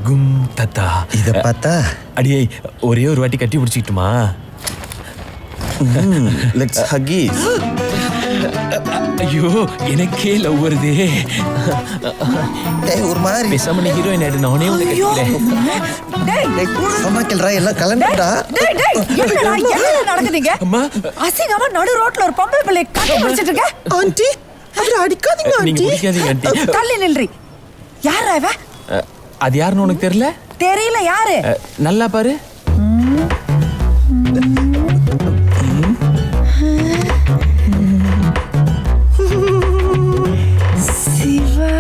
கும் தத்தா. இத பார்த்தா அடியே ஒரே ஒரு வாட்டி கட்டி பிடிச்சிக்கிட்டுமா? Let's Huggies. ஐயோ எனக்கே லவ் வருதே. டேய் ஒரு மாதிரி பேசாம நீ ஹீரோயின் ஆயிடு, நானே உன்னை கட்டிக்கிறேன். சமாக்கல்ரா எல்லாம் கலந்துடா. என்ன நடக்குதுங்க? அம்மா அசிங்கமா நடு ரோட்ல ஒரு பொம்பளை பிள்ளை கட்டி பிடிச்சிட்டு இருக்க. ஆண்டி அவரை அடிக்காதீங்க நீங்க ஆண்டி. பிடிக்காதீங்க ஆண்டி. தள்ளி நில்றி. யாரா இவ? அது யாருன்னு உனக்கு தெரியல? தெரியல யாரு? நல்லா பாரு. சிவா.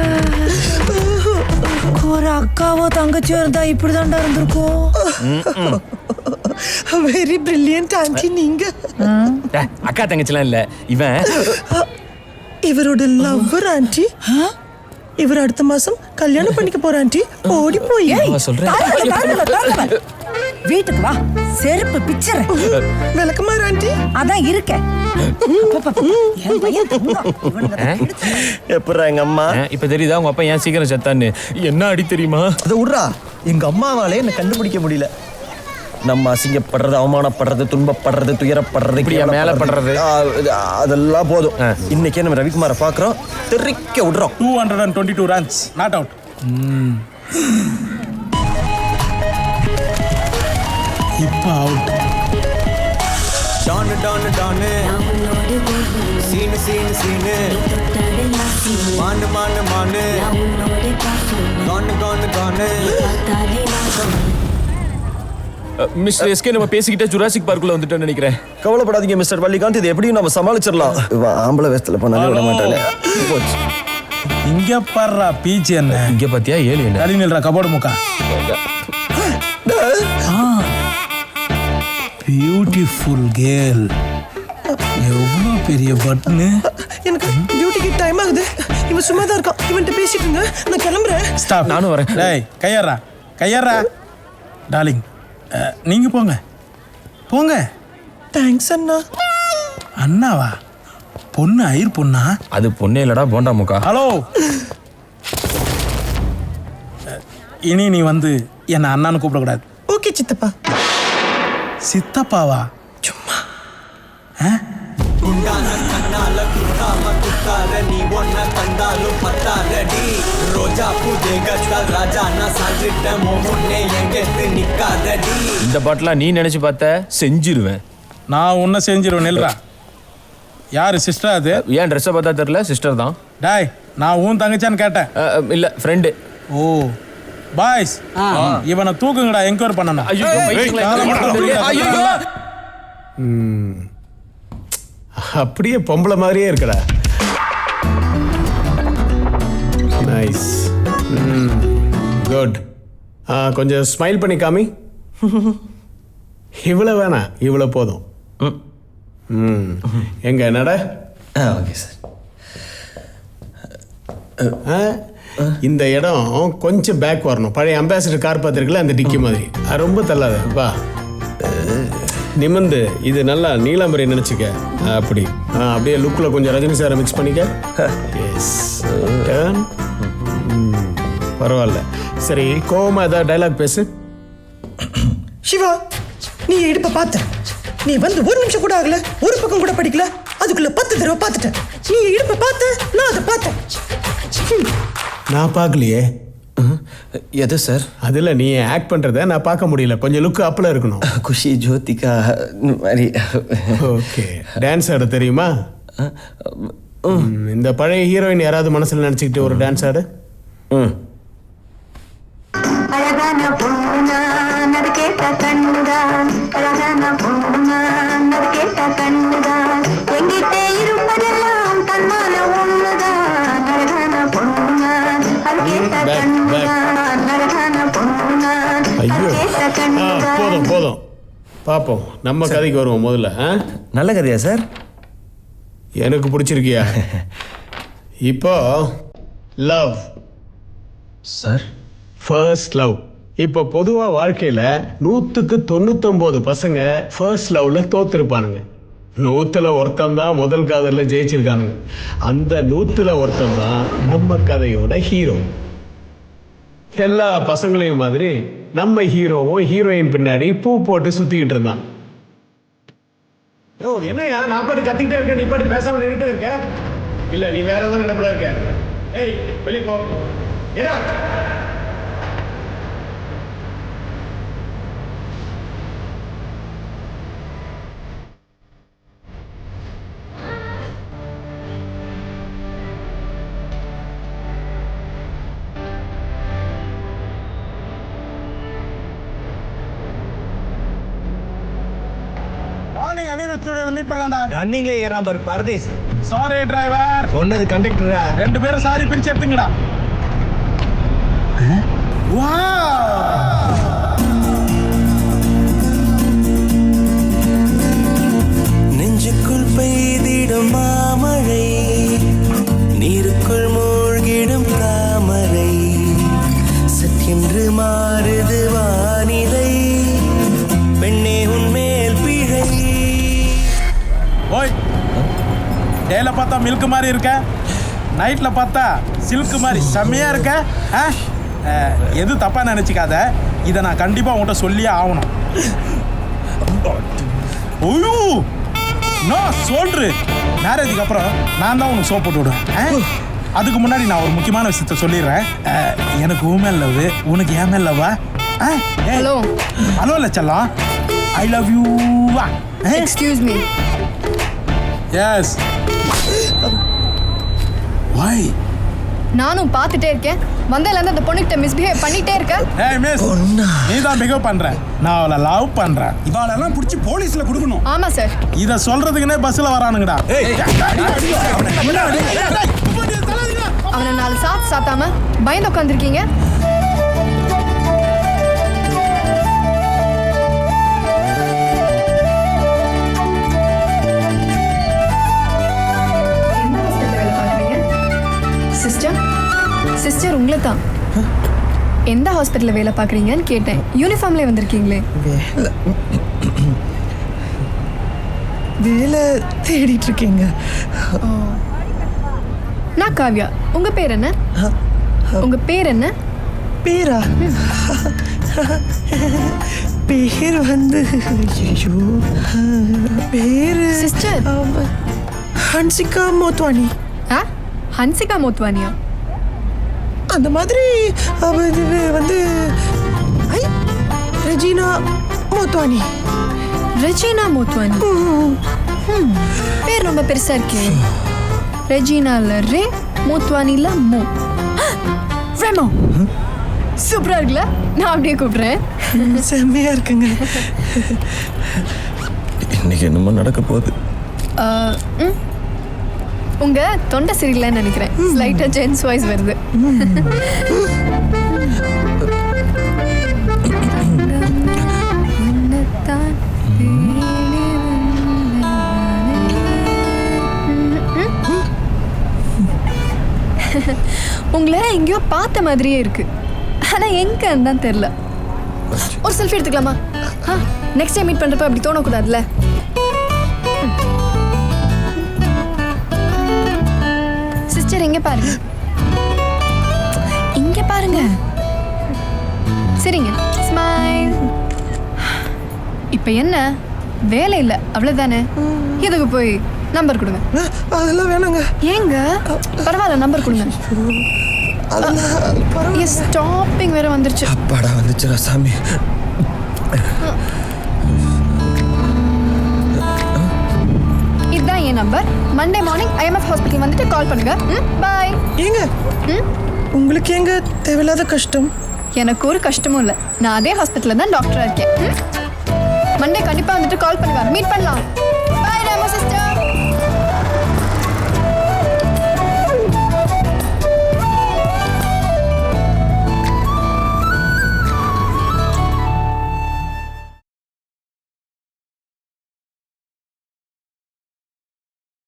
ஒரு அக்காவோ தங்கச்சியோ இருந்தா இப்படிதான்டா இருந்திருக்கும். வெரி பிரில்லியன்ட் ஆண்டி நீங்க. அக்கா தங்கச்சிலாம் இல்ல, இவன் இவரோட லவ்வர் ஆண்டி. இவர் அடுத்த மாசம் கல்யாணம் பண்ணிக்க போற ஆண்டி. ஓடி போய் சொல்றேன். வீட்டுக்கு வா, செருப்பு பிச்சர். விளக்கமாறு ஆண்டி. அதான் இருக்க. எப்படா எங்க அம்மா? இப்ப தெரியுதா உங்க அப்பா ஏன் சீக்கிரம் செத்தான்னு? என்ன அடி தெரியுமா? அதை விட்றா. எங்க அம்மாவாலே என்ன கண்டுபிடிக்க முடியல. நம்ம அசிங்கப்படுறது, அவமானப்படுறது, துன்பப்படுறது, துயரப்படுறது, இப்படியா மேல படுறது? அதெல்லாம் போதும். இன்னைக்கே நம்ம ரவிக்குமாரை பாக்குறோம், தெரிக்க விடுறோம். 222 runs, not out. இப்போ அவுட். டானு டானு டானு சீனு சீனு சீனு மானு மானு மானு கானு கானு கானு. மிஸ்டர் எஸ்கே, நம்ம பேசிக்கிட்டே ஜுராசிக் பார்க்குள்ள வந்துட்டோம்னு நினைக்கிறேன். கவலைப்படாதீங்க மிஸ்டர் வள்ளிகாந்த், இது எப்படியும் நம்ம சமாளிச்சிடலாம். ஆம்பளை வேஸ்ட்ல பண்ணாலே விட மாட்டானே. போச்சு. இங்க பாடுறா பீச்சு என்ன? இங்க பாத்தியா ஏழு என்ன? தள்ளி நில்றா கபோர்டு முக்கா. Beautiful girl. எவ்வளோ பெரிய பட்னு. எனக்கு டியூட்டிக்கு டைம் ஆகுது. இவன் சும்மா தான் இருக்கான். இவன்கிட்ட பேசிட்டு இருங்க, நான் கிளம்புறேன். ஸ்டாப். நானும் வரேன். டேய் கையறா கையறா. டார்லிங் நீங்க போங்க போங்க. தேங்க்ஸ் அண்ணா. அண்ணாவா? பொண்ணு ஐயர் பொண்ணா? அது பொண்ணே இல்லடா, போண்டா முக்கா. ஹலோ. இனி நீ வந்து என்ன அண்ணான்னு கூப்பிடக்கூடாது. ஓகே சித்தப்பா. சித்தப்பாவா? சும்மா. குண்டான கண்ணால குத்தாம குத்தாத நீ ஒன்ன கண்டாலும் பத்தாதடி. ரோஜா பூஜை கத்தால் ராஜா நான் சாஞ்சிட்ட முன்னே எங்கெத்து நிக்காதடி. இந்த பாட்டெல்லாம் நீ நினைச்சு பார்த்த செஞ்சிருவேன். நான் உன்னை செஞ்சிருவேன். நெல்றா. யாரு சிஸ்டர் அது? ஏன் ட்ரெஸ்ஸை பார்த்தா தெரியல? சிஸ்டர் தான். டாய் நான் உன் தங்கச்சான்னு கேட்டேன். இல்ல ஃப்ரெண்டு. ஓ பாய்ஸ், இவனை தூக்குங்கடா, என்கொயர் பண்ணணும். அப்படியே பொம்பளை மாதிரியே இருக்கடா. Nice, good. கொஞ்சம் ஸ்மைல் பண்ணி காமி. இவ்வளோ வேணாம், இவ்வளோ போதும். எங்க நட. Okay sir. இந்த இடம் கொஞ்சம் பேக் வரணும். பழைய அம்பாசிடர் கார் பார்த்துருக்கல, அந்த டிக்கி மாதிரி. ரொம்ப தள்ளாத, வா. நிமிந்து இது நல்லா நீலாம்பரி நினச்சிக்க. அப்படி அப்படியே லுக்கில் கொஞ்சம் ரஜினி சாரை மிக்ஸ் பண்ணிக்க. எஸ், பரவாயில்ல. சரி, கோவமா ஏதாவது டைலாக் பேசு. சிவா, நீ இடுப்ப பார்த்த. நீ வந்து ஒரு நிமிஷம் கூட ஆகல, ஒரு பக்கம் கூட படிக்கல, அதுக்குள்ள 10 தடவை பார்த்துட்டேன். நீ இடுப்ப பார்த்த, நான் அதை பார்த்தேன். நான் பார்க்கலையே. எது சார்? அதில் நீ ஆக்ட் பண்ணுறத நான் பார்க்க முடியல. கொஞ்சம் லுக்கு அப்பில் இருக்கணும். குஷி, ஜோதிகா மாதிரி. ஓகே, டான்ஸ் ஆட தெரியுமா? இந்த பழைய ஹீரோயின் யாராவது மனசில் நினச்சிக்கிட்டு ஒரு டான்ஸ் ஆடு. அழகான பொண்ணுதான், அது கேட்ட கண்ணுதான். அழகான பொண்ணுதான், அது கேட்ட கண்ணுதான். எங்கிட்ட இருப்பதெல்லாம் தன்மான ஒண்ணுதான். அழகான பொண்ணுதான், அது கேட்ட கண்ணுதான். அழகான பொண்ணுதான், அது கேட்ட கண்ணுதான். போதும் போதும், பார்ப்போம். நம்ம கதைக்கு வருவோம் முதல்ல. நல்ல கதையா சார்? எனக்கு பிடிச்சிருக்கியா? இப்போ லவ் சார். First love. இப்போ பொதுவாக வாழ்க்கையில் 100க்கு 99 பசங்க ஃபர்ஸ்ட் லவ்வில் தோத்துருப்பானுங்க. 100ல் ஒருத்தன் தான் முதல் காதலில் ஜெயிச்சிருக்கானுங்க. அந்த 100ல் ஒருத்தன் தான் நம்ம கதையோட ஹீரோ. எல்லா பசங்களையும் மாதிரி நம்ம ஹீரோவும் ஹீரோயின் பின்னாடி பூ போட்டு சுத்திக்கிட்டு இருந்தான். ஓ என்னையா நான் பாட்டு கத்திக்கிட்டே இருக்கேன், நீ பாட்டு பேசாம நின்றுட்டு இருக்க? இல்ல நீ வேற ஏதாவது இடத்துல இருக்க. ஏய் வெளியே போ. ஏடா ரன்னிங்ல ஏறாம பாரு பரதேஸ். Sorry driver. சொன்னது கண்டக்டரா? 2 பேரும் சாரி பிரிச்சு எடுத்துங்கடா. நெஞ்சுக்குள் பெய்திடும் மாமழை, நீருக்குள் மூழ்கிடும் தாமரை, சற்றென்று மாறுது வானிலை, பெண்ணே உன்மேல் பிழை. ஓய் டேல பார்த்தா மில்க் மாதிரி இருக்க, நைட்ல பார்த்தா சில்க் மாதிரி செம்மையா இருக்க. எது தப்பா நினைச்சுக்காத, இதை நான் கண்டிப்பா உன்கிட்ட சொல்லியே ஆகணும். ஐயோ நான் சொல்று, மேரேஜுக்கு அப்புறம் நான் தான் உனக்கு சோப் போட்டு விடுவேன். அதுக்கு முன்னாடி நான் ஒரு முக்கியமான விஷயத்த சொல்லிடுறேன். எனக்கு உமேல் லவ், உனக்கு ஏன் மேல் லவ்வா? ஹலோ ஹலோ இல்ல செல்லம், I love you. Excuse me. Yes. Why? நானும் பார்த்துட்டே இருக்கேன், வந்ததுலேருந்து அந்த பொண்ணுகிட்ட மிஸ்பிஹேவ் பண்ணிட்டே இருக்க. ஏய் மிஸ், நீ தான் பிஹேவ் பண்ற, நான் அவளை லவ் பண்றேன். இவாளெல்லாம் பிடிச்சி போலீஸ்ல கொடுக்கணும். ஆமா சார். இத சொல்றதுக்குனே பஸ்ல வரானுங்கடா. அவனை 4 சாத்து சாத்தாம பயந்து உட்காந்துருக்கீங்க. சிஸ்டர் சிஸ்டர் உங்களை தான். எந்த ஹாஸ்பிட்டலில் வேலை பார்க்குறீங்கன்னு கேட்டேன். யூனிஃபார்ம்லேயே வந்திருக்கீங்களே. வேலை தேடிட்டு இருக்கீங்க? நான் காவ்யா. உங்கள் பேர் என்ன? உங்கள் பேர் என்ன? பேரா? பேர் வந்து ஐயோ பேரு சிஸ்டர் ஹன்சிகா மோத்வானி. ஆ, ஹன்சிகா மோத்வானியா? அந்த மாதிரி இது வந்து ரெஜினா மோத்வானி. ரெஜினா மோத்வானி. பேர் ரொம்ப பெருசா இருக்கே. ரெஜினால ரே, மோத்வானில மோ. ரெமோ சூப்பரா இருக்குல்ல? நான் அப்படியே கூப்பிடுறேன். செம்மையா இருக்குங்க. இன்னைக்கு என்னமோ நடக்க போகுது. உங்க தொண்டை சரியில்லைன்னு நினைக்கிறேன். ஸ்லைட்டா ஜென்ஸ் வாய்ஸ் வருது. உங்களை எங்கேயோ பார்த்த மாதிரியே இருக்கு, ஆனா எங்கன்னு தான் தெரியல. ஒரு செல்ஃபி எடுத்துக்கலாமா? நெக்ஸ்ட் டைம் மீட் பண்றப்ப அப்படி தோணக்கூடாதுல்ல. சிஸ்டர் இங்க பாருங்க, இங்க பாருங்க. சரிங்க, ஸ்மைல். இப்ப என்ன வேலை இல்ல அவ்வளவுதானே? எதுக்கு போய் நம்பர் கொடுங்க? அதெல்லாம் வேணாங்க. ஏங்க? பரவாயில்ல, நம்பர் கொடுங்க. ஸ்டாப்பிங் வேற வந்துருச்சு. அப்பாடா வந்துச்சுடா சாமி. இதுதான் என் number. Monday morning IMF hospital வந்துட்டு கால் பண்ணுங்க. பாய். ஏங்க உங்களுக்கு எங்க தேவையில்லாத கஷ்டம்? எனக்கு ஒரு கஷ்டமும் இல்லை, நான் அதே ஹாஸ்பிட்டலில் தான் டாக்டராக இருக்கேன். மண்டே கண்டிப்பாக வந்துட்டு கால் பண்ணுங்க, மீட் பண்ணலாம்.